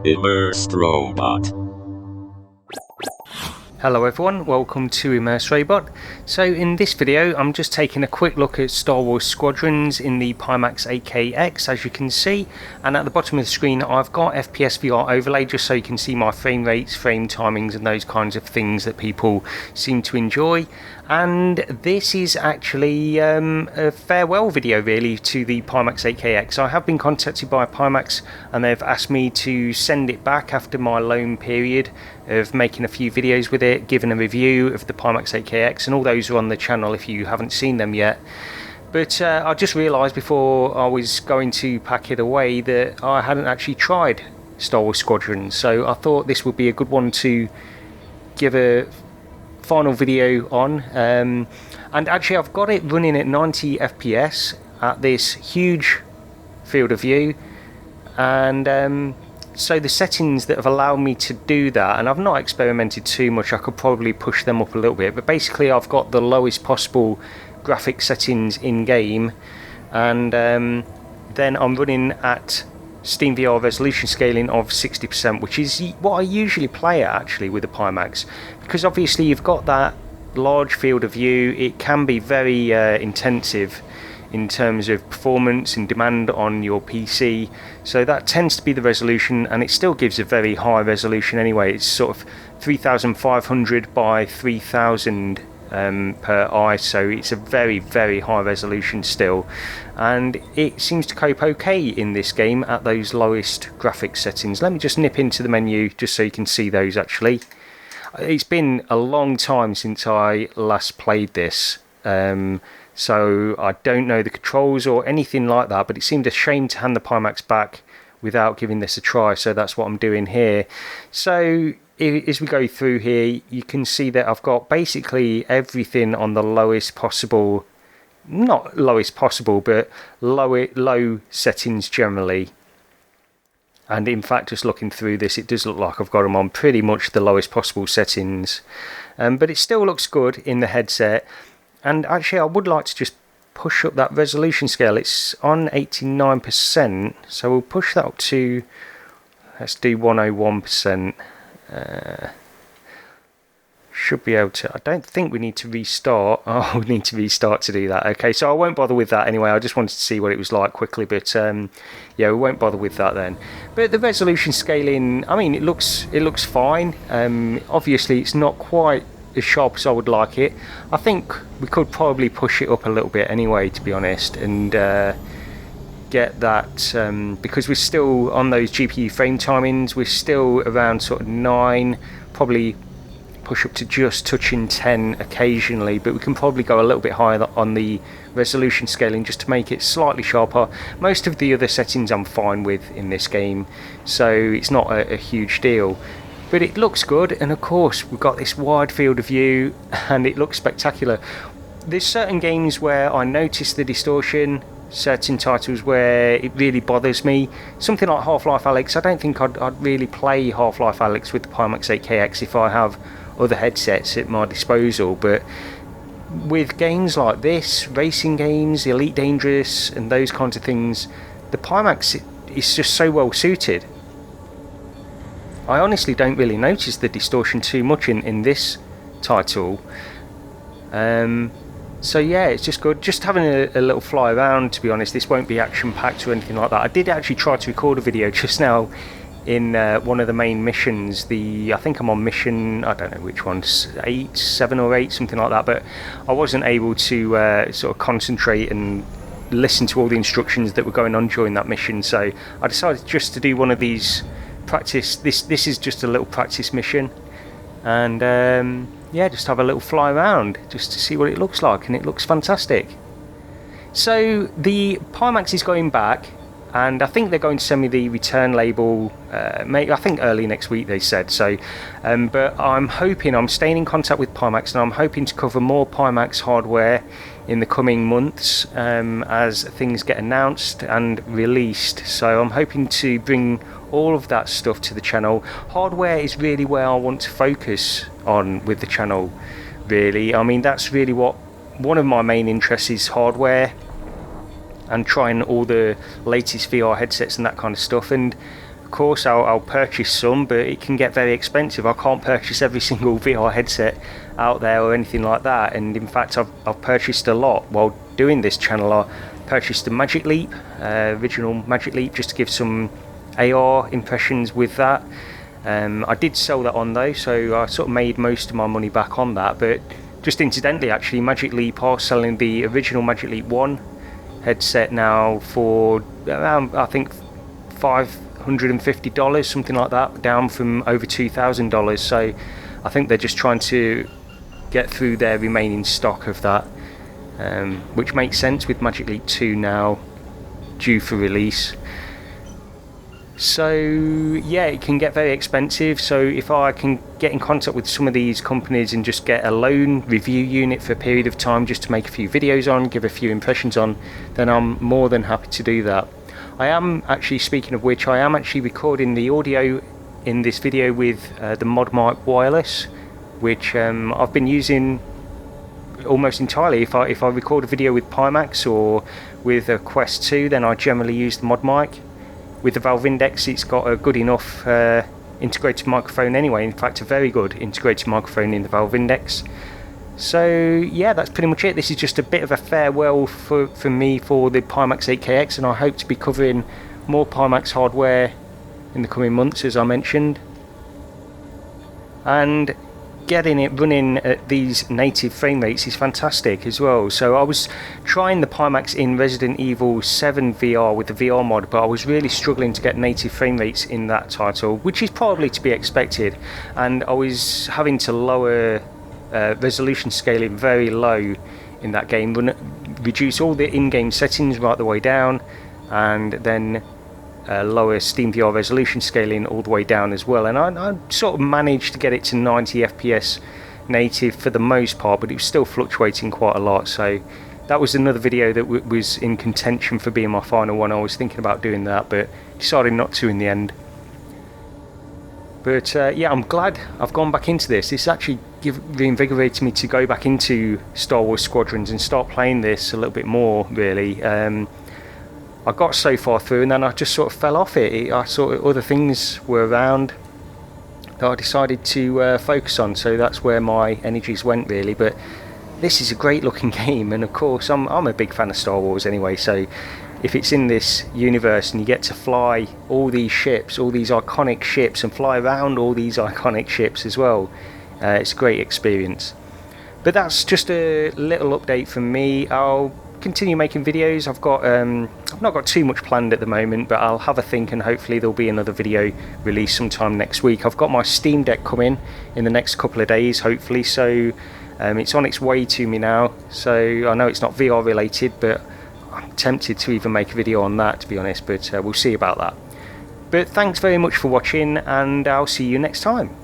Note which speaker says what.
Speaker 1: Immersed Robot.
Speaker 2: Hello everyone, welcome to Immersed Robot. So in this video I'm just taking a quick look at Star Wars Squadrons in the Pimax 8KX, as you can see, and at the bottom of the screen I've got FPS VR overlay just so you can see my frame rates, frame timings and those kinds of things that people seem to enjoy. And this is actually a farewell video really to the Pimax 8KX. I have been contacted by Pimax and they've asked me to send it back after my loan period of making a few videos with it, giving a review of the Pimax 8KX, and all those are on the channel if you haven't seen them yet. But I just realised before I was going to pack it away that I hadn't actually tried Star Wars Squadrons, so I thought this would be a good one to give a final video on. And actually I've got it running at 90 FPS at this huge field of view, and so the settings that have allowed me to do that, and I've not experimented too much, I could probably push them up a little bit, but basically I've got the lowest possible graphic settings in game, and then I'm running at SteamVR resolution scaling of 60%, which is what I usually play at actually with the Pimax, because obviously you've got that large field of view. It can be very intensive in terms of performance and demand on your PC, so that tends to be the resolution, and it still gives a very high resolution anyway. It's sort of 3500 by 3000 per eye, so it's a very high resolution still, and it seems to cope okay in this game at those lowest graphics settings. Let me just nip into the menu just so you can see those. Actually, it's been a long time since I last played this, so I don't know the controls or anything like that, but it seemed a shame to hand the Pimax back without giving this a try, so that's what I'm doing here. So as we go through here, you can see that I've got basically everything on the lowest possible, not lowest possible, but low settings generally. And in fact, just looking through this, it does look like I've got them on pretty much the lowest possible settings, but it still looks good in the headset. And actually I would like to just push up that resolution scale. It's on 89%, so we'll push that up to, let's do 101%. Should be able to. I don't think we need to restart. Oh, we need to restart to do that. Okay, so I won't bother with that anyway. I just wanted to see what it was like quickly, but yeah, we won't bother with that then. But the resolution scaling, I mean, it looks fine. Obviously it's not quite as sharp as I would like it. I think we could probably push it up a little bit anyway, to be honest, and get that, because we're still on those GPU frame timings, we're still around sort of 9, probably push up to just touching 10 occasionally, but we can probably go a little bit higher on the resolution scaling just to make it slightly sharper. Most of the other settings I'm fine with in this game, so it's not a huge deal, but it looks good. And of course we've got this wide field of view and it looks spectacular. There's certain games where I notice the distortion, certain titles where it really bothers me. Something like Half-Life Alyx, I don't think I'd really play Half-Life Alyx with the Pimax 8KX if I have other headsets at my disposal, but with games like this, racing games, Elite Dangerous and those kinds of things, the Pimax is just so well suited. I honestly don't really notice the distortion too much in this title. So yeah, it's just good. Just having a little fly around, to be honest. This won't be action packed or anything like that. I did actually try to record a video just now in one of the main missions. I think I'm on mission, I don't know which one's, 8, 7 or 8, something like that, but I wasn't able to sort of concentrate and listen to all the instructions that were going on during that mission, so I decided just to do one of these practice. This is just a little practice mission, and yeah, just have a little fly around just to see what it looks like, and it looks fantastic. So the Pimax is going back, and I think they're going to send me the return label, I think early next week they said, so but I'm staying in contact with Pimax, and I'm hoping to cover more Pimax hardware in the coming months as things get announced and released. So I'm hoping to bring all of that stuff to the channel. Hardware is really where I want to focus on with the channel, really. I mean, that's really what one of my main interests is, hardware, and trying all the latest VR headsets and that kind of stuff. And of course I'll purchase some, but it can get very expensive. I can't purchase every single VR headset out there or anything like that, and in fact I've purchased a lot while doing this channel. I purchased the Magic Leap, original Magic Leap, just to give some AR impressions with that. I did sell that on though, so I sort of made most of my money back on that. But just incidentally, actually, Magic Leap are selling the original Magic Leap 1 headset now for around, I think, $550, something like that, down from over $2,000. So I think they're just trying to get through their remaining stock of that, which makes sense with Magic Leap 2 now due for release. So yeah, it can get very expensive. So if I can get in contact with some of these companies and just get a loan review unit for a period of time just to make a few videos on, give a few impressions on, then I'm more than happy to do that. I am actually, speaking of which, I am actually recording the audio in this video with the Mod Mic wireless, which I've been using almost entirely. If I record a video with Pimax or with a Quest 2, then I generally use the Mod Mic. With the Valve Index, it's got a good enough integrated microphone anyway. In fact, a very good integrated microphone in the Valve Index. So yeah, that's pretty much it. This is just a bit of a farewell for me for the Pimax 8KX, and I hope to be covering more Pimax hardware in the coming months, as I mentioned. And getting it running at these native frame rates is fantastic as well. So I was trying the Pimax in Resident Evil 7 VR with the VR mod, but I was really struggling to get native frame rates in that title, which is probably to be expected, and I was having to lower resolution scaling very low in that game, reduce all the in-game settings right the way down, and then lower SteamVR resolution scaling all the way down as well, and I sort of managed to get it to 90 FPS native for the most part, but it was still fluctuating quite a lot. So that was another video that was in contention for being my final one. I was thinking about doing that, but decided not to in the end. But yeah, I'm glad I've gone back into this. It's actually reinvigorated me to go back into Star Wars Squadrons and start playing this a little bit more, really. I got so far through and then I just sort of fell off it. I saw other things were around that I decided to focus on, so that's where my energies went, really. But this is a great looking game, and of course I'm a big fan of Star Wars anyway, so if it's in this universe and you get to fly all these ships, all these iconic ships, and fly around all these iconic ships as well, it's a great experience. But that's just a little update from me. I'll continue making videos. I've not got too much planned at the moment, but I'll have a think, and hopefully there'll be another video released sometime next week. I've got my Steam Deck coming in the next couple of days, hopefully, so it's on its way to me now. So I know it's not VR related, but I'm tempted to even make a video on that, to be honest, but we'll see about that. But thanks very much for watching, and I'll see you next time.